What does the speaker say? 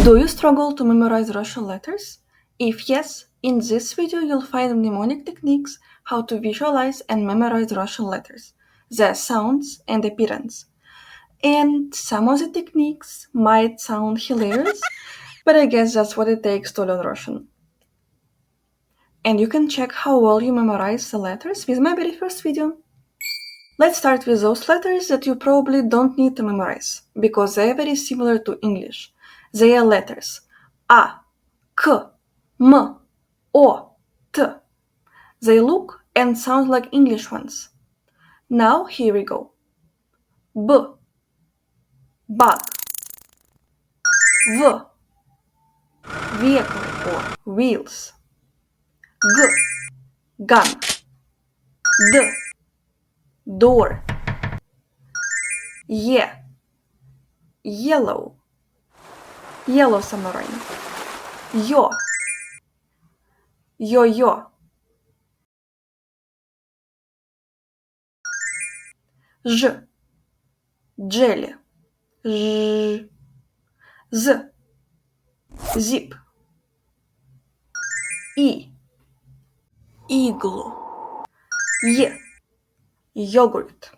Do you struggle to memorize Russian letters? If yes, in this video you'll find mnemonic techniques, how to visualize and memorize Russian letters, their sounds and appearance. And some of the techniques might sound hilarious, but I guess that's what it takes to learn Russian. And you can check how well you memorize the letters with my very first video. Let's start with those letters that you probably don't need to memorize, because they are very similar to English. They are letters A, K, M, O, T. They look and sound like English ones. Now here we go. B, bug. V, vehicle or wheels. G, gun. D, door. Ye, yellow. Yellow submarine. Yo, yo-yo. J, jelly. J, Z, zip. E, igloo. Yogurt.